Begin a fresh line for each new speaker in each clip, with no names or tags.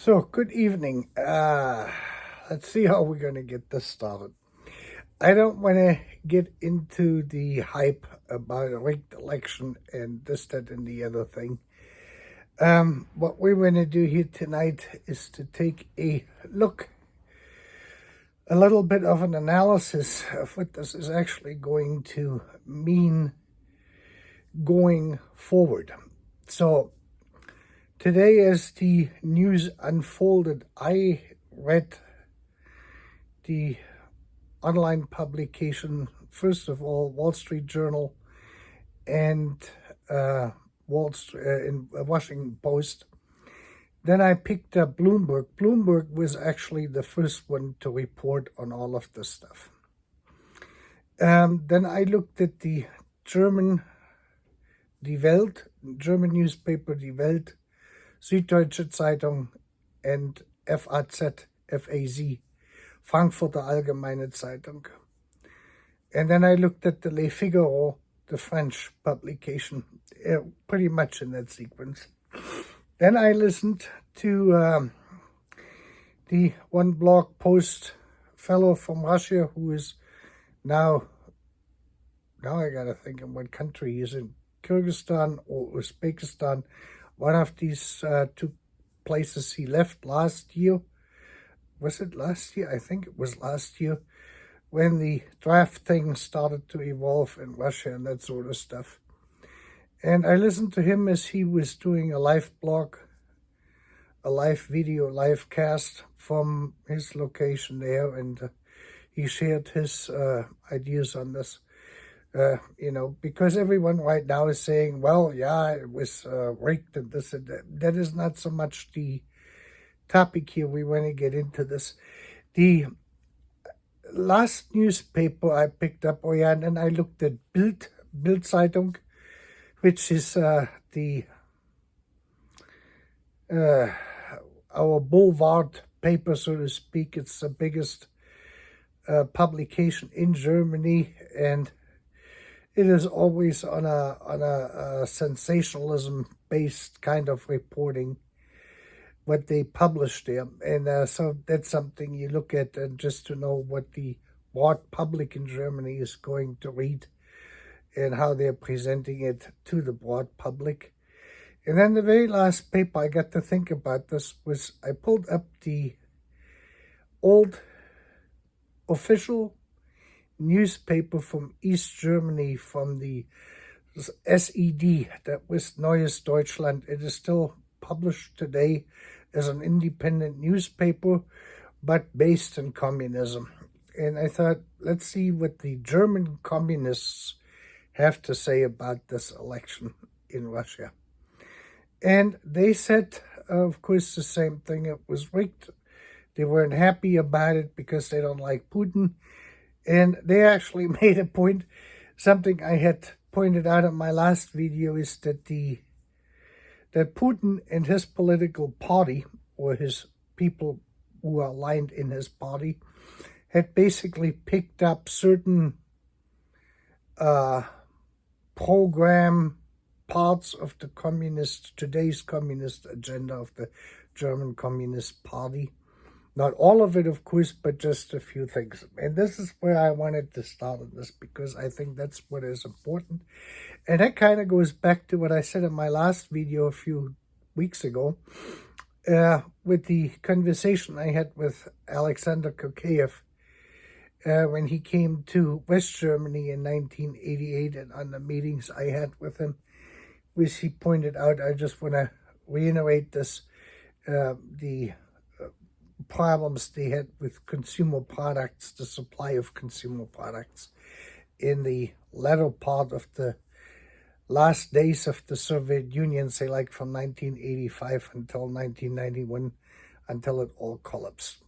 So, good evening. Let's see how we're going to get this started. I don't want to get into the hype about a rigged election and this, that, and the other thing. What we're going to do here tonight is to take a look, a little bit of an analysis of what this is actually going to mean going forward. So, today, as the news unfolded, I read the online publication, first of all, Wall Street Journal and Washington Post. Then I picked up Bloomberg. Bloomberg was actually the first one to report on all of this stuff. Then I looked at the German Die Welt, German newspaper Die Welt, Süddeutsche Zeitung, and FAZ, FAZ, Frankfurter Allgemeine Zeitung. And then I looked at the Le Figaro, the French publication, pretty much in that sequence. Then I listened to the one blog post fellow from Russia who is now I gotta think in what country he is, in Kyrgyzstan or Uzbekistan, one of these two places he left last year. Was it last year? I think it was last year, when the draft thing started to evolve in Russia and that sort of stuff. And I listened to him as he was doing a live blog, a live video, live cast from his location there, and he shared his ideas on this. Because everyone right now is saying, well, yeah, it was rigged and this and that. That is not so much the topic here. We want to get into this. The last newspaper I picked up, and then I looked at Bild Zeitung, which is our boulevard paper, so to speak. It's the biggest publication in Germany, and it is always on a sensationalism-based kind of reporting, what they publish there. And so that's something you look at, and just to know what the broad public in Germany is going to read and how they're presenting it to the broad public. And then the very last paper I got to think about this was, I pulled up the old official newspaper from East Germany, from the SED, that was Neues Deutschland. It is still published today as an independent newspaper, but based in communism. And I thought, let's see what the German communists have to say about this election in Russia. And they said, of course, the same thing. It was rigged. They weren't happy about it because they don't like Putin. And they actually made a point. Something I had pointed out in my last video is that that Putin and his political party, or his people who are aligned in his party, had basically picked up certain program parts of the today's communist agenda of the German Communist Party. Not all of it, of course, but just a few things. And this is where I wanted to start on this, because I think that's what is important. And that kind of goes back to what I said in my last video a few weeks ago, with the conversation I had with Alexander Kokeyev when he came to West Germany in 1988, and on the meetings I had with him, which he pointed out, I just want to reiterate this, the problems they had with consumer products, the supply of consumer products in the latter part of the last days of the Soviet Union, say like from 1985 until 1991, until it all collapsed.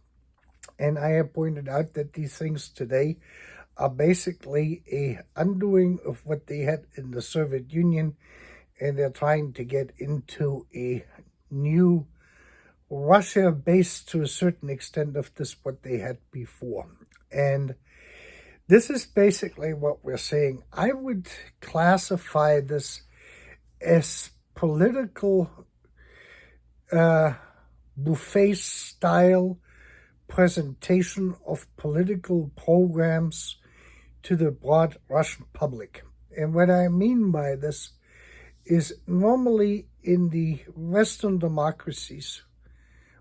And I have pointed out that these things today are basically a undoing of what they had in the Soviet Union, and they're trying to get into a new Russia, based to a certain extent of this what they had before. And this is basically what we're saying. I would classify this as political buffet-style presentation of political programs to the broad Russian public. And what I mean by this is normally in the Western democracies,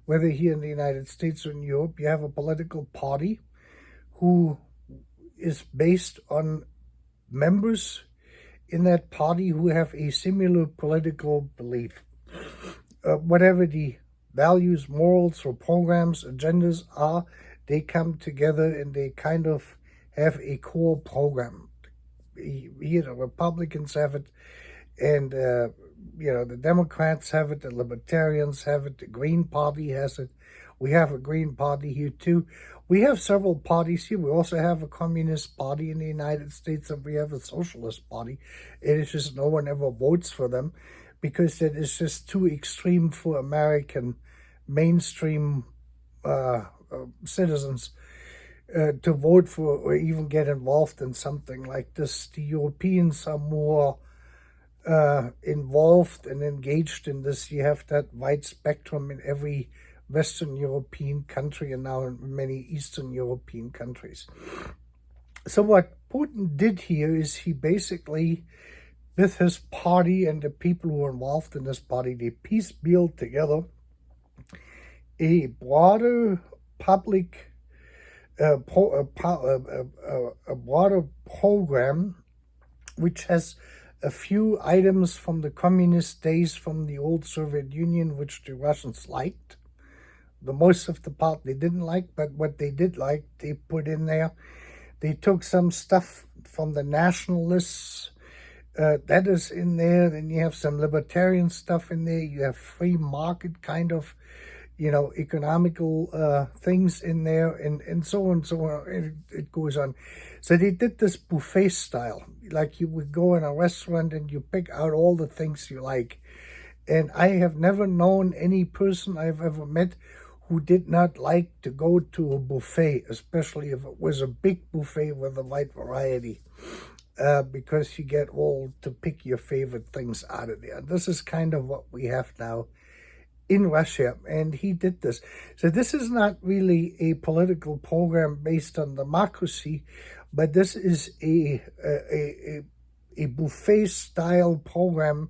whether here in the United States or in Europe, you have a political party who is based on members in that party who have a similar political belief. Whatever the values, morals, or programs, agendas are, they come together and they kind of have a core program. Here the Republicans have it, and the Democrats have it, the Libertarians have it, the Green Party has it. We have a Green Party here too. We have several parties here. We also have a Communist Party in the United States, and we have a Socialist Party. It is just no one ever votes for them because that is just too extreme for American mainstream citizens to vote for or even get involved in something like this. The Europeans are more involved and engaged in this. You have that wide spectrum in every Western European country and now in many Eastern European countries. So what Putin did here is he basically, with his party and the people who are involved in this party, they piecemealed together a broader public, a broader program which has a few items from the communist days from the old Soviet Union, which the Russians liked. The most of the part they didn't like, but what they did like, they put in there. They took some stuff from the nationalists, that is in there. Then you have some libertarian stuff in there. You have free market kind of, economical things in there, and so on and so on. It goes on. So they did this buffet style, like you would go in a restaurant and you pick out all the things you like. And I have never known any person I've ever met who did not like to go to a buffet, especially if it was a big buffet with a wide variety, because you get all to pick your favorite things out of there. This is kind of what we have now in Russia, and he did this. So this is not really a political program based on democracy, but this is a buffet-style program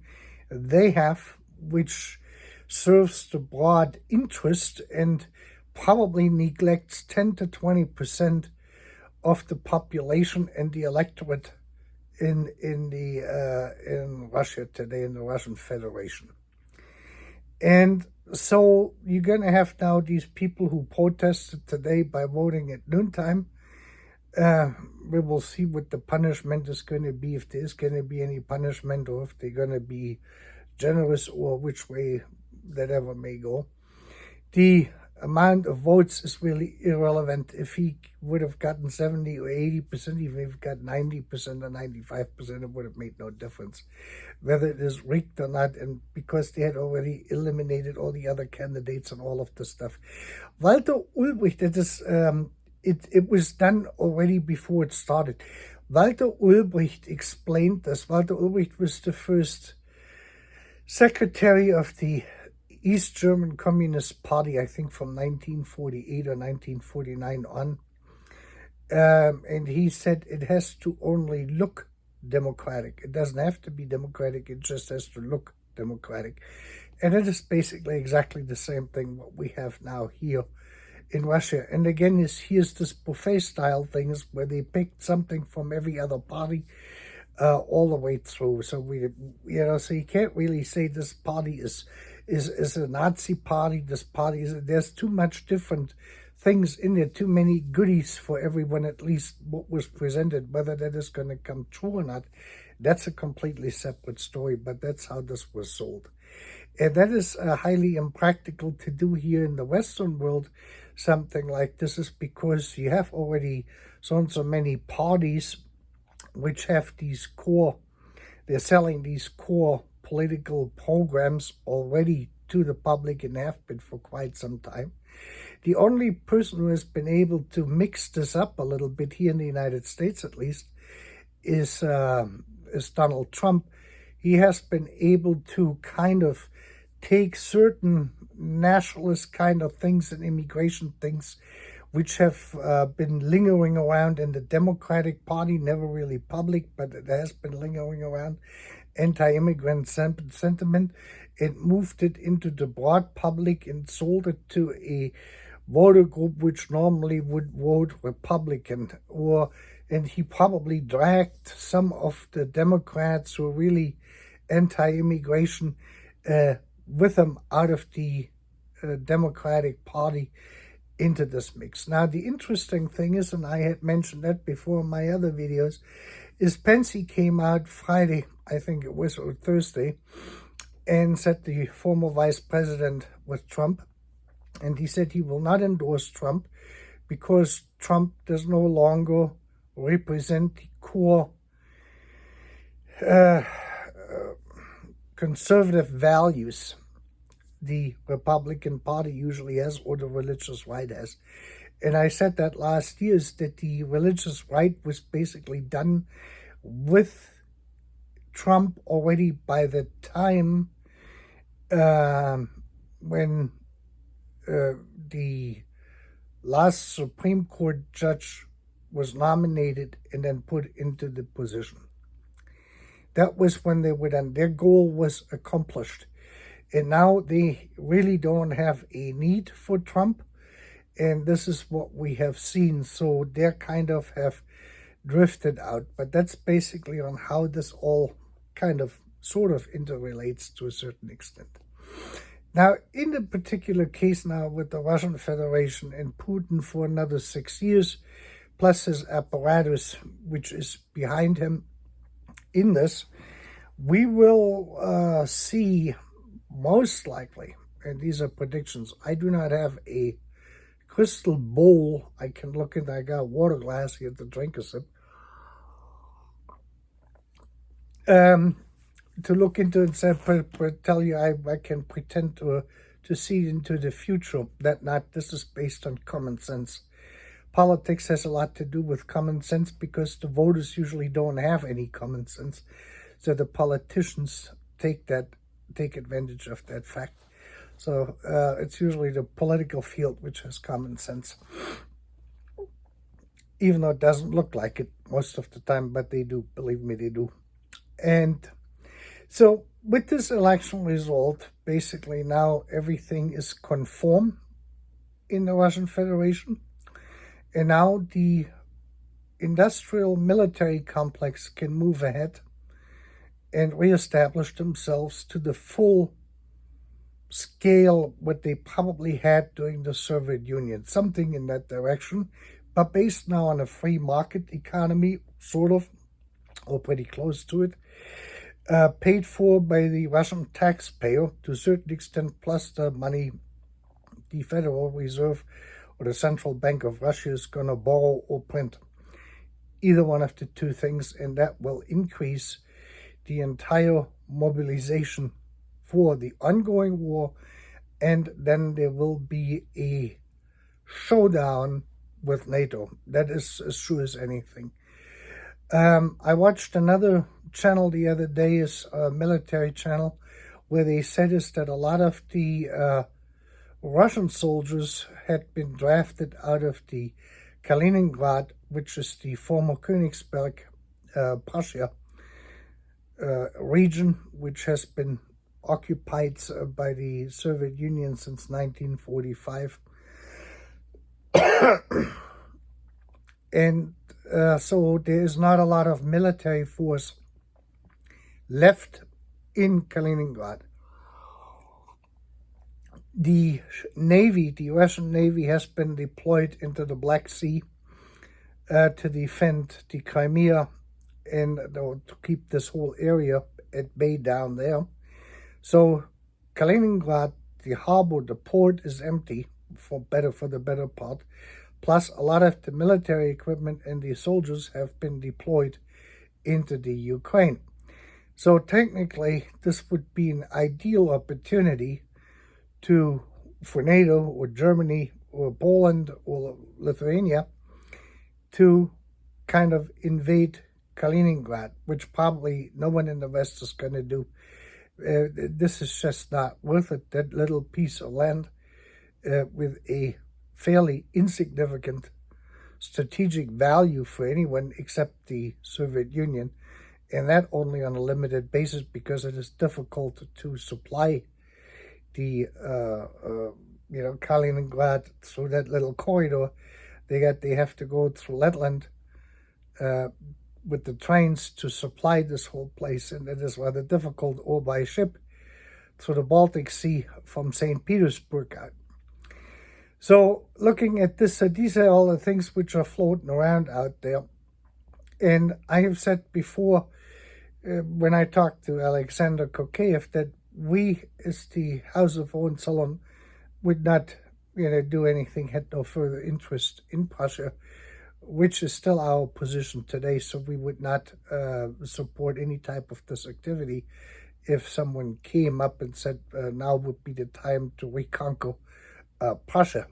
they have, which serves the broad interest and probably neglects 10 to 20% of the population and the electorate in Russia today, in the Russian Federation. And so you're going to have now these people who protested today by voting at noontime. We will see what the punishment is going to be, if there is going to be any punishment, or if they're going to be generous, or which way that ever may go. The amount of votes is really irrelevant. If he would have gotten 70 or 80%, even if he got 90% or 95%, it would have made no difference whether it is rigged or not, and because they had already eliminated all the other candidates and all of this stuff. Walter Ulbricht, it was done already before it started. Walter Ulbricht explained this. Walter Ulbricht was the first secretary of the East German Communist Party, I think from 1948 or 1949 on. And he said it has to only look democratic. It doesn't have to be democratic, it just has to look democratic. And it is basically exactly the same thing what we have now here in Russia. And again, here's this buffet-style things where they picked something from every other party all the way through. So so you can't really say this party is a Nazi party. This party there's too much different things in there, too many goodies for everyone, at least what was presented. Whether that is going to come true or not, that's a completely separate story, but that's how this was sold. And that is highly impractical to do here in the Western world. Something like this is because you have already so many parties which have these core, they're selling these core political programs already to the public and have been for quite some time. The only person who has been able to mix this up a little bit here in the United States, at least, is Donald Trump. He has been able to kind of take certain nationalist kind of things and immigration things which have been lingering around in the Democratic Party, never really public, but it has been lingering around, anti-immigrant sentiment. It moved it into the broad public and sold it to a voter group which normally would vote Republican, and he probably dragged some of the Democrats who are really anti-immigration with him out of the Democratic Party into this mix. Now, the interesting thing is, and I had mentioned that before in my other videos, is Pence came out Friday, I think it was, or Thursday, and said the former vice president with Trump, and he said he will not endorse Trump because Trump does no longer represent the core conservative values the Republican Party usually has, or the religious right has. And I said that last year, is that the religious right was basically done with Trump already by the time when the last Supreme Court judge was nominated and then put into the position. That was when they were done. Their goal was accomplished. And now they really don't have a need for Trump. And this is what we have seen. So they kind of have drifted out. But that's basically on how this all kind of sort of interrelates to a certain extent. Now, in the particular case now with the Russian Federation and Putin for another 6 years, plus his apparatus, which is behind him in this, we will see most likely, and these are predictions, I do not have a crystal bowl I can look into. I got a water glass here to drink a sip. To look into and say, tell you I can pretend to see into the future. This is based on common sense. Politics has a lot to do with common sense because the voters usually don't have any common sense. So the politicians take advantage of that fact. So it's usually the political field which has common sense. Even though it doesn't look like it most of the time, but they do, believe me, they do. And so with this election result, basically now everything is conform in the Russian Federation. And now the industrial military complex can move ahead and reestablish themselves to the full scale what they probably had during the Soviet Union, something in that direction, but based now on a free market economy, sort of, or pretty close to it, paid for by the Russian taxpayer to a certain extent, plus the money the Federal Reserve or the Central Bank of Russia is going to borrow or print. Either one of the two things, and that will increase the entire mobilization for the ongoing war, and then there will be a showdown with NATO. That is as sure as anything. I watched another channel the other day, is a military channel, where they said is that a lot of the Russian soldiers had been drafted out of the Kaliningrad, which is the former Königsberg, Prussia region, which has been occupied by the Soviet Union since 1945. And so there is not a lot of military force left in Kaliningrad. The Navy, the Russian Navy, has been deployed into the Black Sea to defend the Crimea and to keep this whole area at bay down there. So Kaliningrad, the harbor, the port is empty for the better part. Plus, a lot of the military equipment and the soldiers have been deployed into the Ukraine. So technically, this would be an ideal opportunity for NATO or Germany or Poland or Lithuania to kind of invade Kaliningrad, which probably no one in the West is going to do. This is just not worth it. That little piece of land with a fairly insignificant strategic value for anyone except the Soviet Union, and that only on a limited basis because it is difficult to supply the Kaliningrad through that little corridor. They have to go through Letland with the trains to supply this whole place, and it is rather difficult, or by ship through the Baltic Sea from St. Petersburg out. So looking at this, these are all the things which are floating around out there. And I have said before, when I talked to Alexander Kokeyev, that we, as the House of Hohenzollern, would not do anything, had no further interest in Prussia, which is still our position today. So we would not support any type of this activity if someone came up and said now would be the time to reconquer Prussia.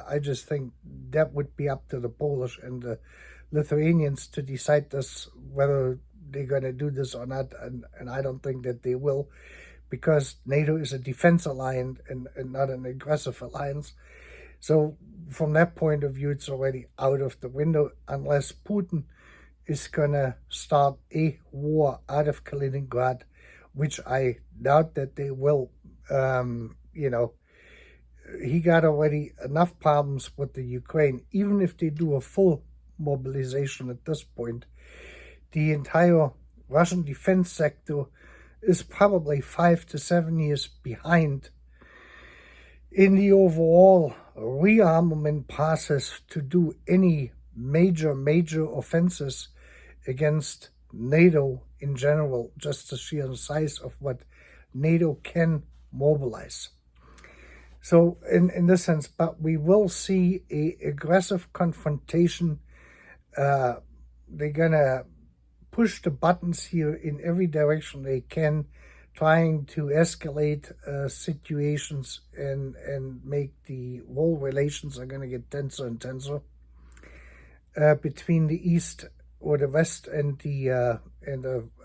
I just think that would be up to the Polish and the Lithuanians to decide this, whether they're going to do this or not, and I don't think that they will, because NATO is a defense alliance and not an aggressive alliance. So from that point of view, it's already out of the window, unless Putin is going to start a war out of Kaliningrad, which I doubt that they will. He got already enough problems with the Ukraine. Even if they do a full mobilization at this point, the entire Russian defense sector is probably 5 to 7 years behind in the overall rearmament process to do any major offenses against NATO in general, just the sheer size of what NATO can mobilize. So in this sense, but we will see a aggressive confrontation. They're gonna push the buttons here in every direction they can, trying to escalate situations and make the whole relations are gonna get tenser and tenser between the East or the West and the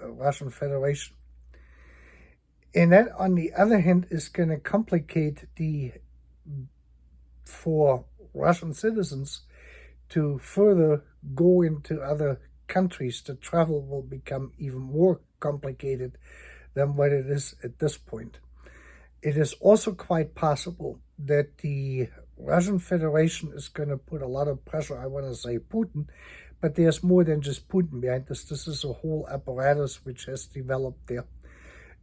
Russian Federation. And that, on the other hand, is going to complicate for Russian citizens to further go into other countries. The travel will become even more complicated than what it is at this point. It is also quite possible that the Russian Federation is going to put a lot of pressure, I want to say Putin, but there's more than just Putin behind this. This is a whole apparatus which has developed there,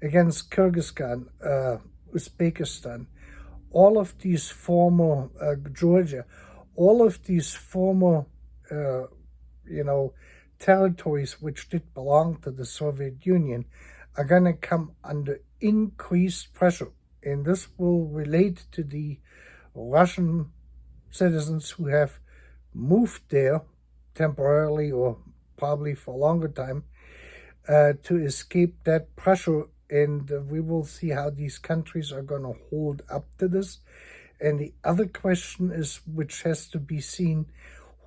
against Kyrgyzstan, Uzbekistan, all of these former Georgia, all of these former, territories which did belong to the Soviet Union are going to come under increased pressure. And this will relate to the Russian citizens who have moved there temporarily or probably for a longer time to escape that pressure. And we will see how these countries are going to hold up to this. And the other question is, which has to be seen,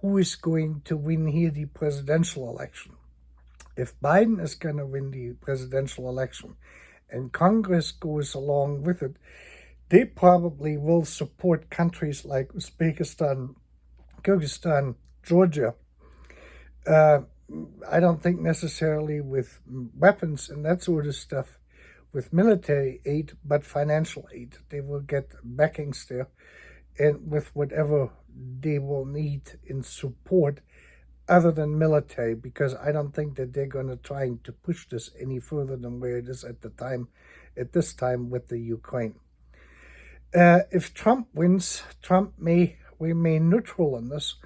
who is going to win here the presidential election? If Biden is going to win the presidential election and Congress goes along with it, they probably will support countries like Uzbekistan, Kyrgyzstan, Georgia. I don't think necessarily with weapons and that sort of stuff, with military aid, but financial aid. They will get backings there, and with whatever they will need in support other than military, because I don't think that they're going to try to push this any further than where it is at this time with the Ukraine. If Trump wins, Trump may remain neutral on this.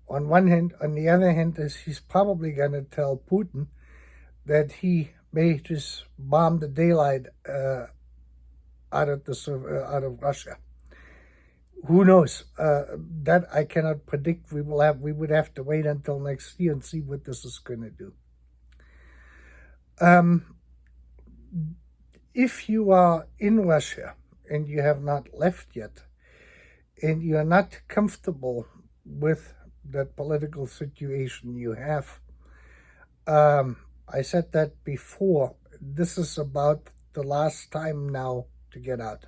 On one hand, on the other hand, he's probably going to tell Putin that he may just bomb the daylight out of Russia. Who knows? That I cannot predict. We would have to wait until next year and see what this is going to do. If you are in Russia and you have not left yet, and you are not comfortable with that political situation you have, I said that before, this is about the the last time now to get out.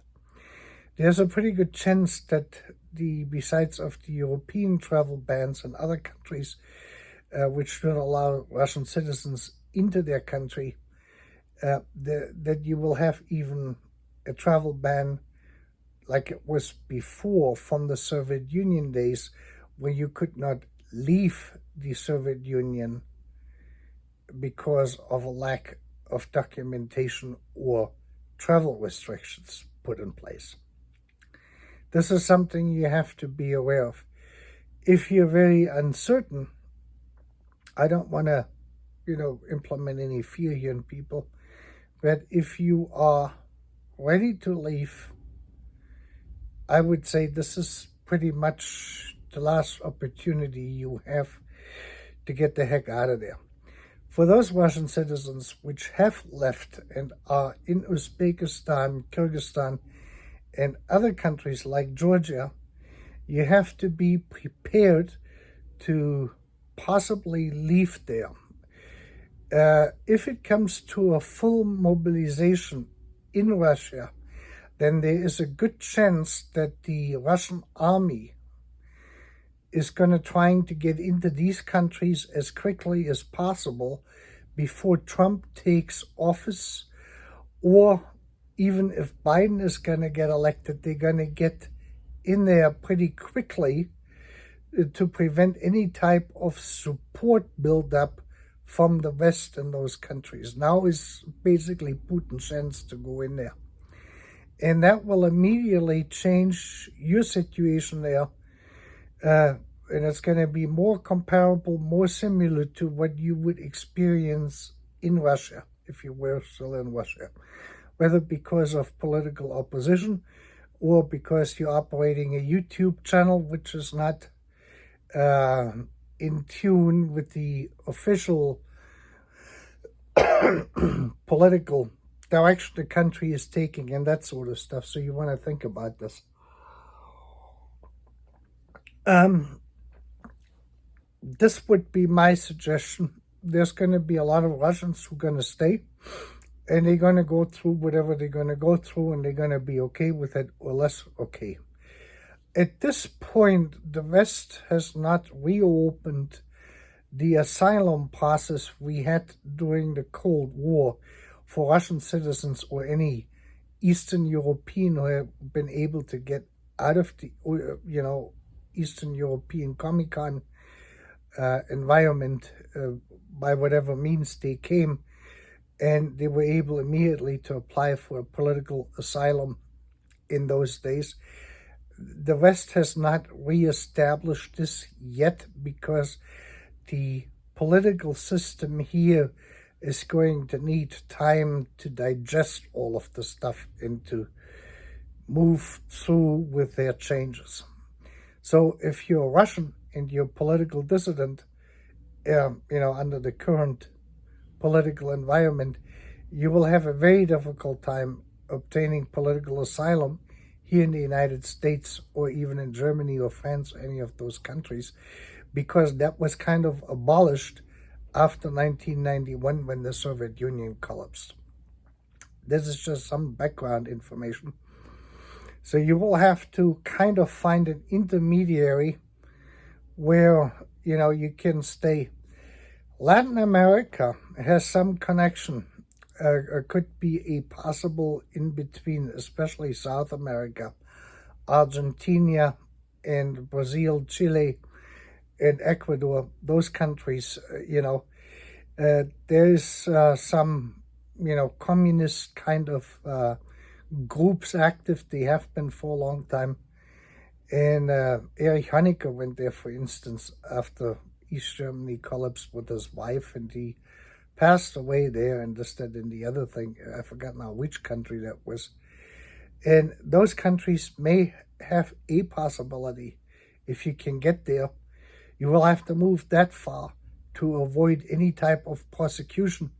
There's a pretty good chance that besides of the European travel bans in other countries, which don't allow Russian citizens into their country, that you will have even a travel ban like it was before from the Soviet Union days, where you could not leave the Soviet Union because of a lack of documentation or travel restrictions put in place. This is something you have to be aware of. If you're very uncertain, I don't want to, implement any fear here in people, but if you are ready to leave, I would say this is pretty much the last opportunity you have to get the heck out of there. For those Russian citizens which have left and are in Uzbekistan, Kyrgyzstan, and other countries like Georgia, you have to be prepared to possibly leave there. If it comes to a full mobilization in Russia, then there is a good chance that the Russian army is going to trying to get into these countries as quickly as possible before Trump takes office, or even if Biden is going to get elected, they're going to get in there pretty quickly to prevent any type of support buildup from the West in those countries. Now is basically Putin's chance to go in there. And that will immediately change your situation there. And it's going to be more comparable, more similar to what you would experience in Russia, if you were still in Russia. Whether because of political opposition or because you're operating a YouTube channel which is not in tune with the official political direction the country is taking and that sort of stuff. So you want to think about this. This would be my suggestion. There's going to be a lot of Russians who are going to stay, and they're going to go through whatever they're going to go through, and they're going to be okay with it or less okay. At this point, the West has not reopened the asylum process we had during the Cold War for Russian citizens or any Eastern European who have been able to get out of the, Eastern European Comic-Con environment by whatever means they came, and they were able immediately to apply for political asylum in those days. The West has not reestablished this yet because the political system here is going to need time to digest all of the stuff and to move through with their changes. So if you're Russian and you're a political dissident, under the current political environment, you will have a very difficult time obtaining political asylum here in the United States or even in Germany or France or any of those countries, because that was kind of abolished after 1991 when the Soviet Union collapsed. This is just some background information. So you will have to kind of find an intermediary where, you can stay. Latin America has some connection, could be a possible in-between, especially South America, Argentina and Brazil, Chile, and Ecuador, those countries, there's some, communist kind of groups active. They have been for a long time. And Erich Honecker went there, for instance, after East Germany collapsed with his wife, and he passed away there, and this, that, and the other thing. I forgot now which country that was. And those countries may have a possibility. If you can get there, you will have to move that far to avoid any type of prosecution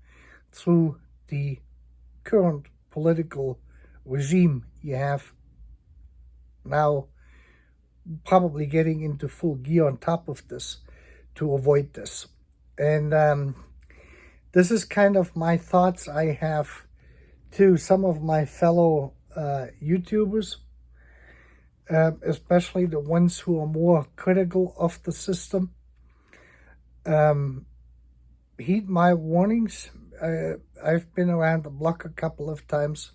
through the current political regime you have now, probably getting into full gear on top of this to avoid this. And this is kind of my thoughts I have to some of my fellow YouTubers, especially the ones who are more critical of the system. Heed my warnings. I've been around the block a couple of times,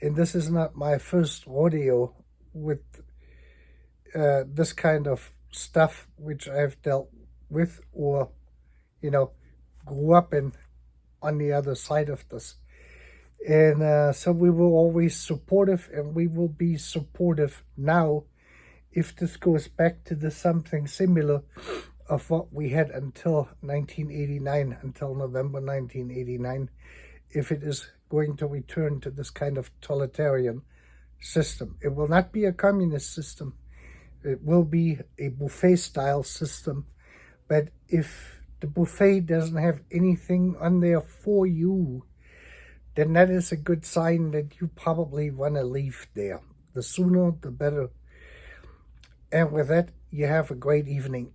and this is not my first rodeo with this kind of stuff which I've dealt with or, grew up in on the other side of this. And so we were always supportive, and we will be supportive now if this goes back to the something similar of what we had until 1989, until November 1989, if it is going to return to this kind of totalitarian system. It will not be a communist system. It will be a buffet-style system. But if the buffet doesn't have anything on there for you, then that is a good sign that you probably want to leave there. The sooner, the better. And with that, you have a great evening.